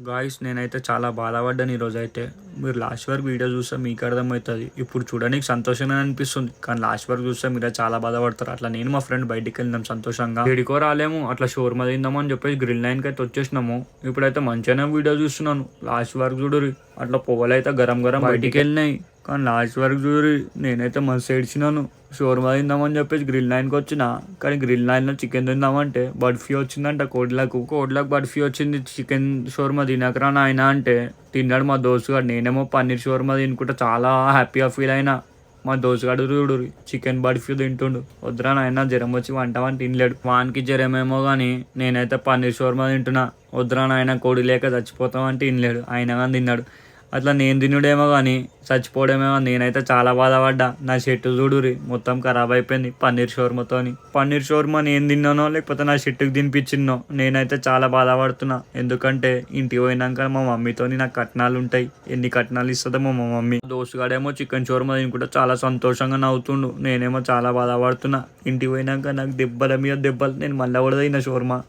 Guys నేనైతే చాలా బాధపడ్డాను ఈరోజైతే. మీరు లాస్ట్ వరకు వీడియో చూస్తే మీకు అర్థమవుతుంది. ఇప్పుడు చూడడానికి సంతోషంగా అనిపిస్తుంది, కానీ లాస్ట్ వరకు చూస్తే మీరే చాలా బాధపడతారు. అట్లా నేను మా ఫ్రెండ్ బయటికి వెళ్ళినాం సంతోషంగా. ఏడికో రాలేము, అట్లా షోర్మా తిందామని చెప్పేసి గ్రిల్ నైన్కి అయితే వచ్చేసినాము. ఇప్పుడైతే మంచిగానే వీడియో చూస్తున్నాను, లాస్ట్ వరకు చూడురి. అట్లా పొగలైతే గరం గరం బయటికి వెళ్ళినాయి, కానీ లాస్ట్ వరకు చూడురి. నేనైతే మస్తు ఏడ్చినాను. షోర్మా తిందామని చెప్పేసి గ్రిల్ నైన్కి వచ్చిన, కానీ గ్రిల్ నైన్లో చికెన్ తిందామంటే బర్ఫీ వచ్చిందంట. కోడ్లకు బర్ఫీ వచ్చింది. చికెన్ షోర్మా తినకరా నాయన అంటే తిన్నాడు మా దోస్తుగాడు. నేనేమో పన్నీర్ షోర్మా తినుకుంటా చాలా హ్యాపీగా ఫీల్ అయినా. మా దోస్తుగాడు చూడు చికెన్ బర్ఫీ తింటుండు. వద్దురా నాయన జ్వరం వచ్చి వంట తినలేడు. వానికి జ్వరమేమో కానీ నేనైతే పన్నీర్ షోర్మా తింటున్నా. వద్దురా నాయన కోడి లేక చచ్చిపోతామంటే తినలేడు, అయినా కానీ తిన్నాడు. అట్లా నేను తినుడేమో కానీ చచ్చిపోవడమేమో. నేనైతే చాలా బాధపడ్డా. నా షర్టు చూడురి మొత్తం ఖరాబ్ అయిపోయింది పన్నీర్ షోర్మాతోని. పన్నీర్ షోర్మా నేను తిన్నానో లేకపోతే నా షర్టుకి తినిపించిన్నో నేనైతే చాలా బాధపడుతున్నా. ఎందుకంటే ఇంటికి పోయినాక మా మమ్మీతోని నాకు కట్నాలు ఉంటాయి. ఎన్ని కట్నాలు ఇస్తుందో మా మమ్మీ. దోస్తుగాడేమో చికెన్ షోర్మా తినుకుంటే చాలా సంతోషంగా నవ్వుతుండు. నేనేమో చాలా బాధపడుతున్నా. ఇంటికి పోయినాక నాకు దెబ్బల మీద దెబ్బలు. నేను మళ్ళీ కూడా తిన్న షోర్మా.